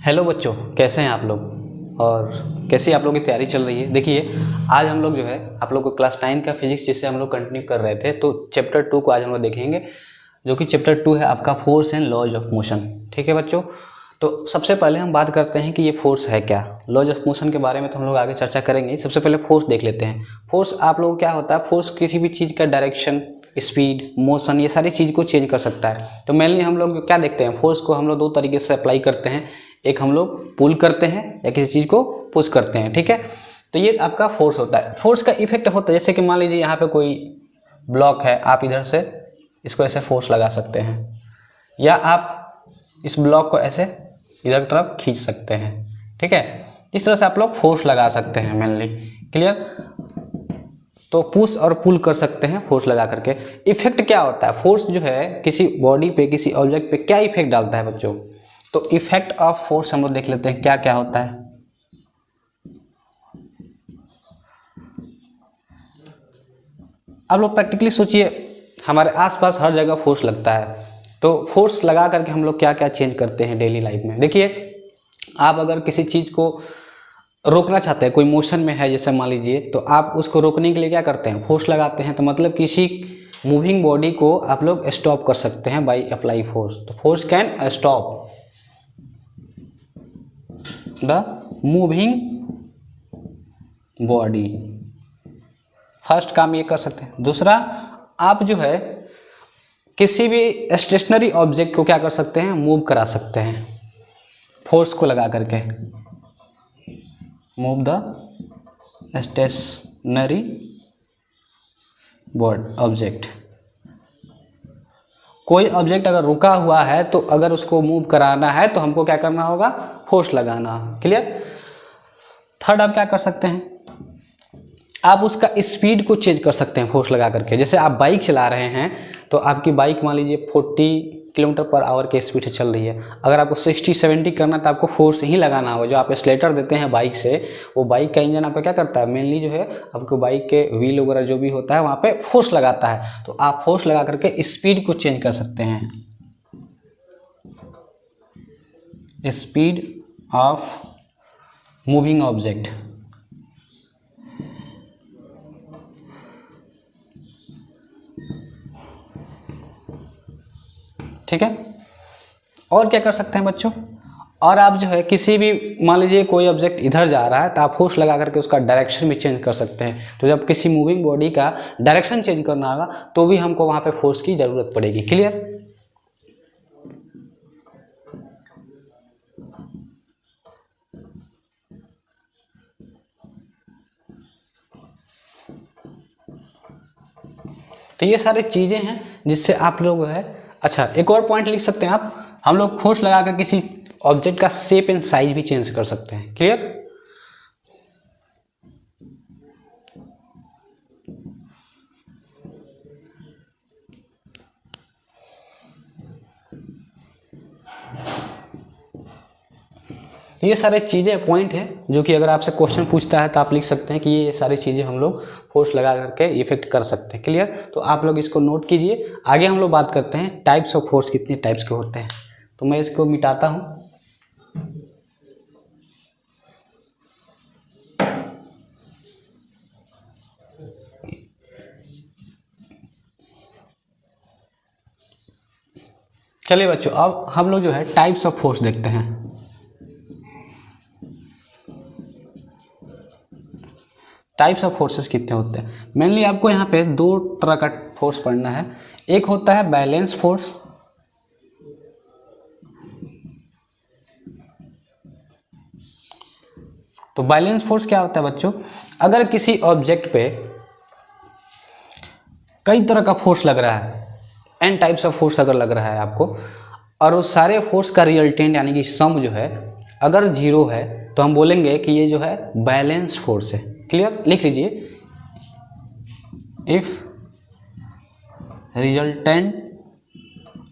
Hello बच्चों, कैसे हैं आप लोग और कैसी आप लोगों की तैयारी चल रही है। देखिए, आज हम लोग जो है आप लोग को क्लास 9 का फिजिक्स जिसे हम लोग कंटिन्यू कर रहे थे, तो चैप्टर 2 को आज हम लोग देखेंगे, जो कि चैप्टर 2 है आपका force and laws of motion. ठीक है बच्चों, तो सबसे पहले हम बात करते हैं कि ये फोर्स है क्या। लॉज ऑफ मोशन के बारे में तो हम लोग आगे चर्चा करेंगे। सबसे पहले फोर्स देख लेते हैं। फोर्स आप लोगों को क्या होता है, फोर्स किसी भी चीज़ का डायरेक्शन, स्पीड, मोशन, ये सारी चीज़ को चेंज कर सकता है। तो मेनली हम लोग क्या देखते हैं, फोर्स को हम लोग दो तरीके से अप्लाई करते हैं। एक हम लोग पुल करते हैं या किसी चीज़ को पुश करते हैं। ठीक है, तो ये आपका फोर्स होता है। फोर्स का इफेक्ट होता है, जैसे कि मान लीजिए यहाँ पे कोई ब्लॉक है, आप इधर से इसको ऐसे फोर्स लगा सकते हैं, या आप इस ब्लॉक को ऐसे इधर की तरफ खींच सकते हैं। ठीक है, इस तरह से आप लोग फोर्स लगा सकते हैं मेनली। क्लियर, तो पुश और पुल कर सकते हैं फोर्स लगा करके। इफेक्ट क्या होता है, फोर्स जो है किसी बॉडी पे, किसी ऑब्जेक्ट पे क्या इफेक्ट डालता है बच्चों। तो इफेक्ट ऑफ फोर्स हम लोग देख लेते हैं क्या क्या होता है। आप लोग प्रैक्टिकली सोचिए, हमारे आसपास हर जगह फोर्स लगता है, तो फोर्स लगा करके हम लोग क्या क्या चेंज करते हैं डेली लाइफ में। देखिए, आप अगर किसी चीज़ को रोकना चाहते हैं, कोई मोशन में है जैसे मान लीजिए, तो आप उसको रोकने के लिए क्या करते हैं, फोर्स लगाते हैं। तो मतलब किसी मूविंग बॉडी को आप लोग स्टॉप कर सकते हैं बाय अप्लाई फोर्स। तो force can stop the moving body. First काम ये कर सकते हैं। दूसरा, आप जो है किसी भी स्टेशनरी ऑब्जेक्ट को क्या कर सकते हैं, मूव करा सकते हैं फोर्स को लगा करके। Move the stationary body object. कोई ऑब्जेक्ट अगर रुका हुआ है तो अगर उसको मूव कराना है तो हमको क्या करना होगा, फोर्स लगाना। क्लियर। थर्ड, आप क्या कर सकते हैं, आप उसका स्पीड को चेंज कर सकते हैं फोर्स लगा करके। जैसे आप बाइक चला रहे हैं, तो आपकी बाइक मान लीजिए 40 किलोमीटर पर आवर के स्पीड से चल रही है। अगर आपको 60-70 करना है तो आपको फोर्स ही लगाना होगा। जो आप एक्सीलरेटर देते हैं बाइक से, वो बाइक का इंजन आपका क्या करता है, मेनली जो है आपको बाइक के व्हील वगैरह जो भी होता है वहाँ पे फोर्स लगाता है। तो आप फोर्स लगा करके स्पीड को चेंज कर सकते हैं। Speed of moving object. ठीक है, और क्या कर सकते हैं बच्चों, और आप जो है किसी भी मान लीजिए कोई ऑब्जेक्ट इधर जा रहा है तो आप फोर्स लगा करके उसका डायरेक्शन भी चेंज कर सकते हैं। तो जब किसी मूविंग बॉडी का डायरेक्शन चेंज करना होगा तो भी हमको वहां पे फोर्स की जरूरत पड़ेगी। क्लियर। तो ये सारी चीजें हैं जिससे आप लोग है। अच्छा, एक और पॉइंट लिख सकते हैं आप, हम लोग फोर्स लगा कर किसी ऑब्जेक्ट का शेप एंड साइज भी चेंज कर सकते हैं। क्लियर। ये सारे चीज़ें पॉइंट हैं जो कि अगर आपसे क्वेश्चन पूछता है तो आप लिख सकते हैं कि ये सारी चीज़ें हम लोग फोर्स लगा करके इफेक्ट कर सकते हैं। क्लियर, तो आप लोग इसको नोट कीजिए। आगे हम लोग बात करते हैं टाइप्स ऑफ फोर्स कितने टाइप्स के होते हैं। तो मैं इसको मिटाता हूँ। चलिए बच्चों, अब हम लोग जो है टाइप्स ऑफ फोर्स देखते हैं। टाइप्स ऑफ फोर्सेस कितने होते हैं, मेनली आपको यहाँ पे दो तरह का फोर्स पढ़ना है। एक होता है बैलेंस फोर्स, तो बैलेंस फोर्स क्या होता है बच्चों, अगर किसी ऑब्जेक्ट पे कई तरह का फोर्स लग रहा है, एन टाइप्स ऑफ फोर्स अगर लग रहा है आपको, और उस सारे फोर्स का रिजल्टेंट यानी कि सम जो है अगर जीरो है, तो हम बोलेंगे कि ये जो है बैलेंस फोर्स है। क्लियर, लिख लीजिए, if resultant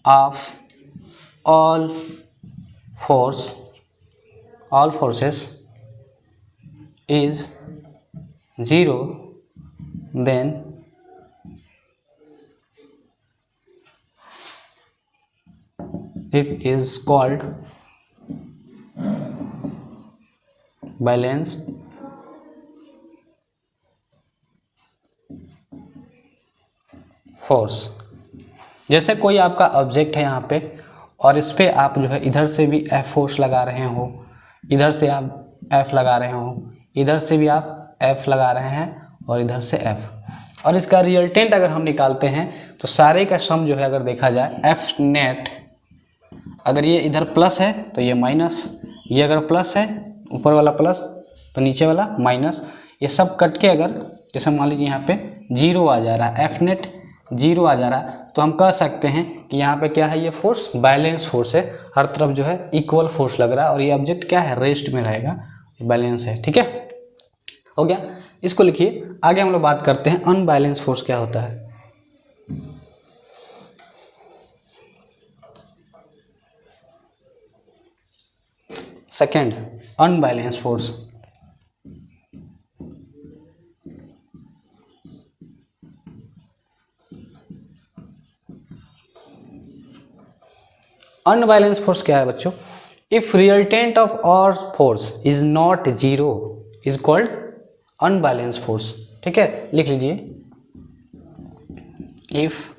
of all forces is zero, then it is called balanced force. जैसे कोई आपका ऑब्जेक्ट है यहाँ पे और इस पे आप जो है इधर से भी F फोर्स लगा रहे हो, इधर से आप F लगा रहे हो, इधर से भी आप F लगा रहे हैं और इधर से F, और इसका रिजल्टेंट अगर हम निकालते हैं तो सारे का सम जो है अगर देखा जाए F नेट, अगर ये इधर प्लस है तो ये माइनस, ये अगर प्लस है ऊपर वाला प्लस तो नीचे वाला माइनस, ये सब कट के अगर जैसे मान लीजिए यहाँ पे 0 आ जा रहा है, F नेट 0 आ जा रहा है, तो हम कह सकते हैं कि यहाँ पे क्या है, ये फोर्स बैलेंस फोर्स है, हर तरफ जो है इक्वल फोर्स लग रहा है और ये ऑब्जेक्ट क्या है, रेस्ट में रहेगा, बैलेंस है। ठीक है, हो गया, इसको लिखिए। आगे हम लोग बात करते हैं अनबैलेंस फोर्स क्या होता है। Second, unbalance force. Unbalance force क्या है बच्चों? इफ रिजल्टेंट ऑफ और force is not zero is called unbalance force. ठीक है, लिख लीजिए, if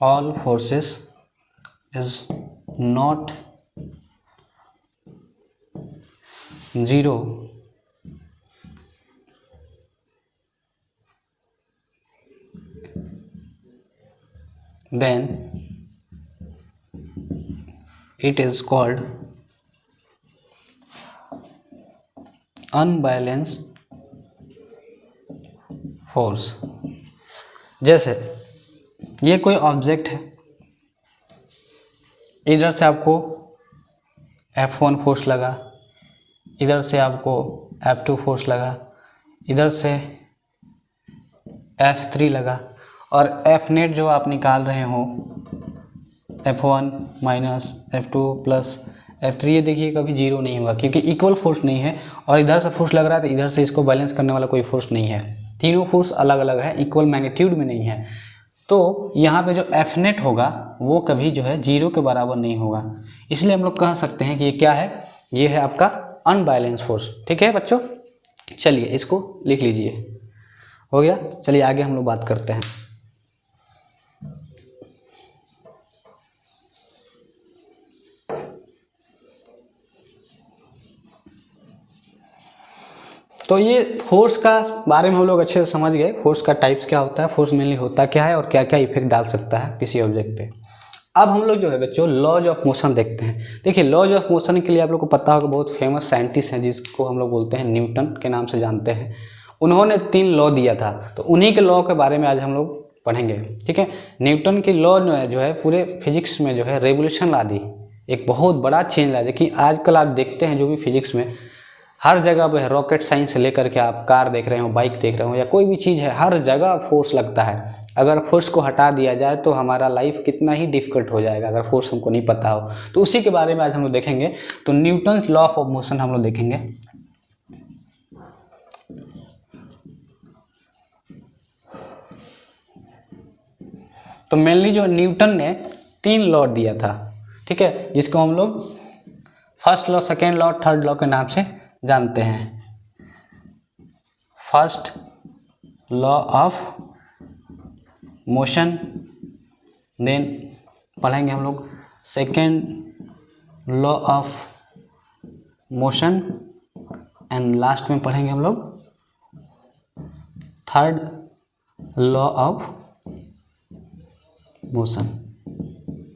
all forces is not zero then it is called unbalanced force। जैसे ये कोई ऑब्जेक्ट है, इधर से आपको F1 फोर्स लगा, इधर से आपको F2 फोर्स लगा, इधर से F3 लगा, और F नेट जो आप निकाल रहे हो F1 minus F2 plus F3, ये देखिए कभी जीरो नहीं होगा क्योंकि इक्वल फोर्स नहीं है, और इधर से फोर्स लग रहा है तो इधर से इसको बैलेंस करने वाला कोई फोर्स नहीं है, तीनों फोर्स अलग अलग है, इक्वल मैग्नीट्यूड में नहीं है। तो यहाँ पे जो F नेट होगा वो कभी जो है जीरो के बराबर नहीं होगा, इसलिए हम लोग कह सकते हैं कि ये क्या है, ये है आपका अनबैलेंस फोर्स। ठीक है बच्चों, चलिए इसको लिख लीजिए, हो गया। चलिए आगे हम लोग बात करते हैं। तो ये फोर्स का बारे में हम लोग अच्छे से समझ गए, फोर्स का टाइप्स क्या होता है, फोर्स मेनली होता क्या है और क्या क्या इफेक्ट डाल सकता है किसी ऑब्जेक्ट पे। अब हम लोग जो है बच्चों लॉज ऑफ मोशन देखते हैं। देखिए लॉज ऑफ मोशन के लिए आप लोग को पता होगा, बहुत फेमस साइंटिस्ट हैं जिसको हम लोग बोलते हैं न्यूटन के नाम से जानते हैं। उन्होंने 3 लॉ दिया था, तो उन्हीं के लॉ के बारे में आज हम लोग पढ़ेंगे। ठीक है, न्यूटन की लॉ जो है पूरे फिजिक्स में जो है रेवोल्यूशन ला दी, एक बहुत बड़ा चेंज ला दी। कि आजकल आप देखते हैं जो भी फिजिक्स में हर जगह पे रॉकेट साइंस से लेकर के आप कार देख रहे हो, बाइक देख रहे हो, या कोई भी चीज़ है, हर जगह फोर्स लगता है। अगर फोर्स को हटा दिया जाए तो हमारा लाइफ कितना ही डिफिकल्ट हो जाएगा अगर फोर्स हमको नहीं पता हो। तो उसी के बारे में आज हम लोग देखेंगे। तो न्यूटन लॉ ऑफ मोशन हम लोग देखेंगे। तो मेनली जो न्यूटन ने 3 लॉ दिया था, ठीक है, जिसको हम लोग first law, second law, third law के नाम से जानते हैं। First law of motion, then पढ़ेंगे हम लोग second law of motion, and last में पढ़ेंगे हम लोग थर्ड लॉ ऑफ मोशन।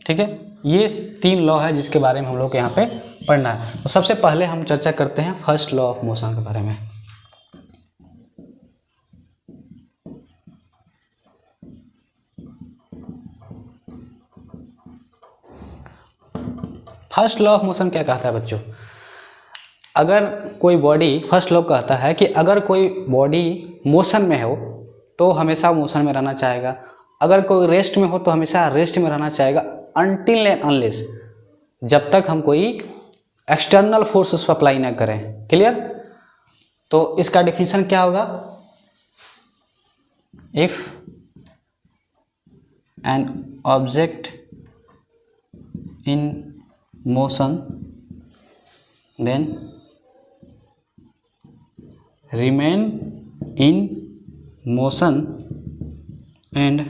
ठीक है, ये 3 लॉ है जिसके बारे में हम लोग को यहाँ पे पढ़ना है। तो सबसे पहले हम चर्चा करते हैं फर्स्ट लॉ ऑफ मोशन के बारे में। फर्स्ट लॉ ऑफ मोशन क्या कहता है बच्चों? अगर कोई बॉडी, फर्स्ट लॉ कहता है कि अगर कोई बॉडी मोशन में हो तो हमेशा मोशन में रहना चाहेगा, अगर कोई रेस्ट में हो तो हमेशा रेस्ट में रहना चाहेगा, अनटिल एंड अनलेस, जब तक हम कोई एक्सटर्नल फोर्स उसको अप्लाई ना करें। क्लियर? तो इसका डिफिनीशन क्या होगा? If an object in motion then remain in motion and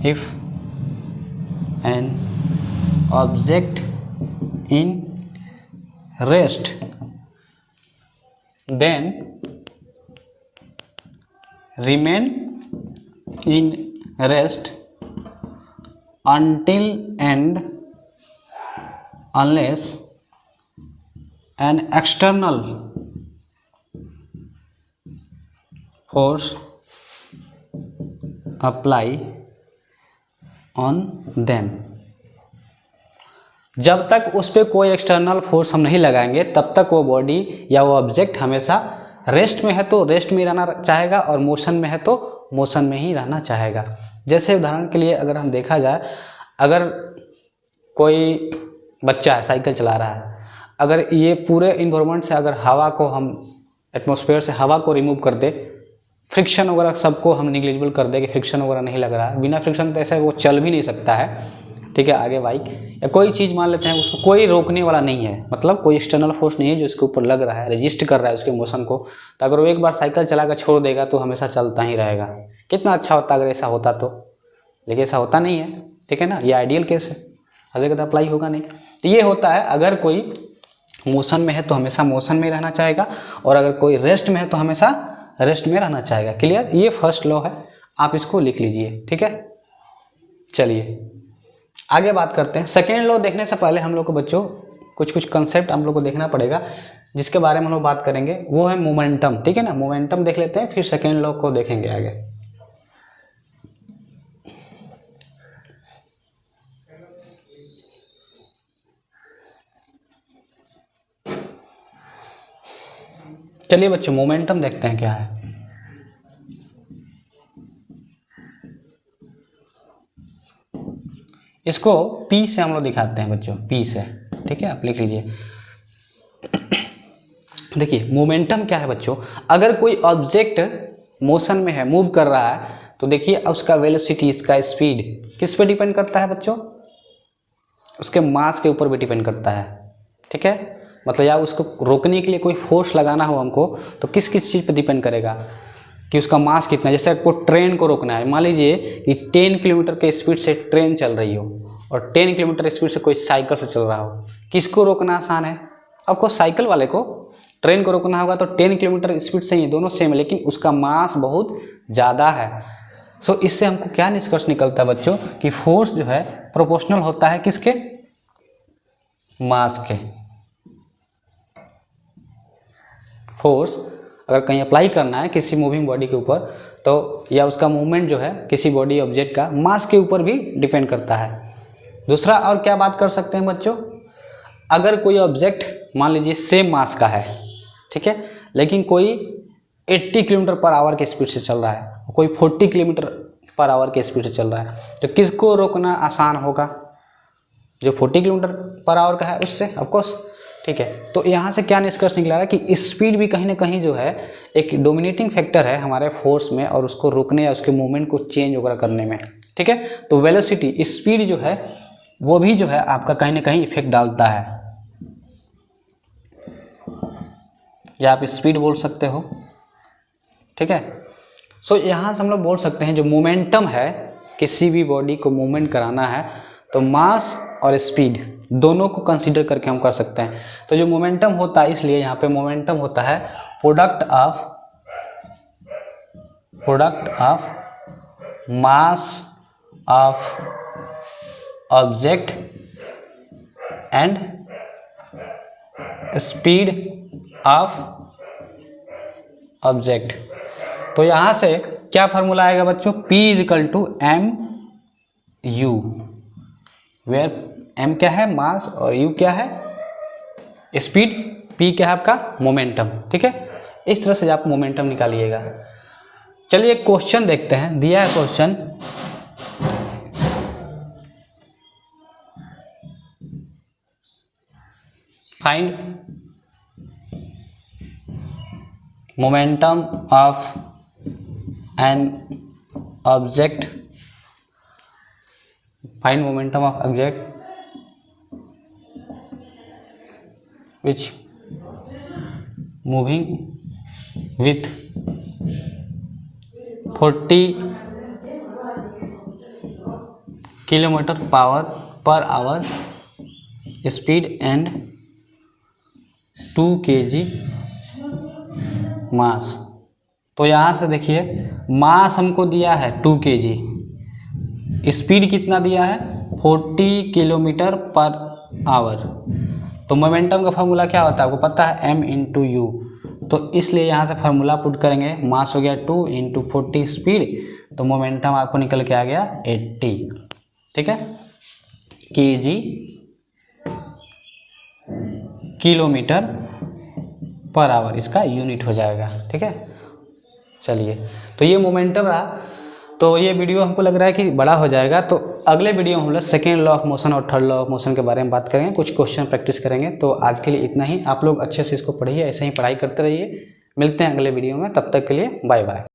if an object in rest then remain in rest until and unless an external force apply on them। जब तक उस पर कोई एक्सटर्नल फोर्स हम नहीं लगाएंगे तब तक वो बॉडी या वो ऑब्जेक्ट हमेशा रेस्ट में है तो रेस्ट में रहना चाहेगा और मोशन में है तो मोशन में ही रहना चाहेगा। जैसे उदाहरण के लिए अगर हम देखा जाए, अगर कोई बच्चा है साइकिल चला रहा है, अगर ये पूरे इन्वायरमेंट से अगर हवा को हम एटमॉस्फेयर से हवा को रिमूव कर दे, फ्रिक्शन वगैरह सबको हम निग्लिजिबल कर दे कि फ्रिक्शन वगैरह नहीं लग रहा है, बिना फ्रिक्शन तो ऐसा वो चल भी नहीं सकता है, ठीक है। आगे बाइक या कोई चीज़ मान लेते हैं, उसको कोई रोकने वाला नहीं है, मतलब कोई एक्सटर्नल फोर्स नहीं है जो इसके ऊपर लग रहा है, रजिस्ट कर रहा है उसके मोशन को, तो अगर वो एक बार साइकिल चला कर छोड़ देगा तो हमेशा चलता ही रहेगा। कितना अच्छा होता अगर ऐसा होता तो, लेकिन ऐसा होता नहीं है, ठीक है ना। ये आइडियल केस है, हर जगह तो अप्लाई होगा नहीं। तो ये होता है अगर कोई मोशन में है तो हमेशा मोशन में रहना चाहेगा और अगर कोई रेस्ट में है तो हमेशा रेस्ट में रहना चाहेगा। क्लियर, ये फर्स्ट लॉ है, आप इसको लिख लीजिए, ठीक है। चलिए आगे बात करते हैं। सेकेंड लॉ देखने से पहले हम लोग को बच्चों कुछ कंसेप्ट हम लोग को देखना पड़ेगा जिसके बारे में हम लोग बात करेंगे, वो है मोमेंटम, ठीक है ना। मोमेंटम देख लेते हैं फिर सेकेंड लॉ को देखेंगे आगे। चलिए बच्चों मोमेंटम देखते हैं क्या है। इसको P से हम लोग दिखाते हैं बच्चों, P से, ठीक है, आप लिख लीजिए। देखिए मोमेंटम क्या है बच्चों, अगर कोई ऑब्जेक्ट मोशन में है, मूव कर रहा है, तो देखिए उसका वेलोसिटी, इसका स्पीड किस पे डिपेंड करता है बच्चों, उसके मास के ऊपर भी डिपेंड करता है, ठीक है। मतलब या उसको रोकने के लिए कोई फोर्स लगाना हो हमको तो किस किस चीज़ पे डिपेंड करेगा कि उसका मास कितना है। जैसे आपको ट्रेन को रोकना है, मान लीजिए कि 10 किलोमीटर के स्पीड से ट्रेन चल रही हो और 10 किलोमीटर स्पीड से कोई साइकिल से चल रहा हो, किसको रोकना आसान है? आपको साइकिल वाले को। ट्रेन को रोकना होगा तो 10 किलोमीटर स्पीड से ही, दोनों सेम है लेकिन उसका मास बहुत ज़्यादा है। सो इससे हमको क्या निष्कर्ष निकलता है बच्चों कि फोर्स जो है प्रोपोर्शनल होता है किसके, मास के। फोर्स अगर कहीं अप्लाई करना है किसी मूविंग बॉडी के ऊपर तो या उसका मूवमेंट जो है किसी बॉडी ऑब्जेक्ट का मास के ऊपर भी डिपेंड करता है। दूसरा और क्या बात कर सकते हैं बच्चों, अगर कोई ऑब्जेक्ट मान लीजिए सेम मास का है, ठीक है, लेकिन कोई 80 किलोमीटर पर आवर के स्पीड से चल रहा है, कोई 40 किलोमीटर पर आवर के स्पीड से चल रहा है, तो किसको रोकना आसान होगा? जो 40 किलोमीटर पर आवर का है उससे, ऑफकोर्स, ठीक है। तो यहाँ से क्या निष्कर्ष निकला है कि स्पीड भी कहीं ना कहीं जो है एक डोमिनेटिंग फैक्टर है हमारे फोर्स में और उसको रोकने या उसके मूवमेंट को चेंज वगैरह करने में, ठीक है। तो वेलोसिटी, स्पीड जो है वो भी जो है आपका कहीं ना कहीं इफेक्ट डालता है, या आप स्पीड बोल सकते हो, ठीक है। सो यहाँ से हम लोग बोल सकते हैं जो मोमेंटम है, किसी भी बॉडी को मूवमेंट कराना है तो मास और स्पीड दोनों को कंसीडर करके हम कर सकते हैं। तो जो मोमेंटम होता है, इसलिए यहाँ पे मोमेंटम होता है product of mass of object and speed of object. तो यहाँ से क्या फार्मूला आएगा बच्चों, P = mu, वेयर m क्या है, मास, और u क्या है, स्पीड, p क्या है आपका, मोमेंटम, ठीक है। इस तरह से आप मोमेंटम निकालिएगा। चलिए एक क्वेश्चन देखते हैं, दिया है question, find momentum of an object, find momentum of object which moving with 40 kilometre per hour speed and 2 kg मास। तो यहाँ से देखिए मास हमको दिया है 2 kg, स्पीड कितना दिया है 40 किलोमीटर पर आवर। तो मोमेंटम का फार्मूला क्या होता है आपको पता है, m इंटू यू। तो इसलिए यहाँ से फार्मूला पुट करेंगे, मास हो गया 2 इंटू 40 स्पीड, तो मोमेंटम आपको निकल के आ गया 80, ठीक है, kg किलोमीटर पर आवर इसका यूनिट हो जाएगा, ठीक है। चलिए, तो ये मोमेंटम रहा। तो ये वीडियो हमको लग रहा है कि बड़ा हो जाएगा, तो अगले वीडियो में हम लोग सेकेंड लॉ ऑफ मोशन और थर्ड लॉ ऑफ मोशन के बारे में बात करेंगे, कुछ क्वेश्चन प्रैक्टिस करेंगे। तो आज के लिए इतना ही, आप लोग अच्छे से इसको पढ़िए, ऐसे ही पढ़ाई करते रहिए। मिलते हैं अगले वीडियो में, तब तक के लिए बाय बाय।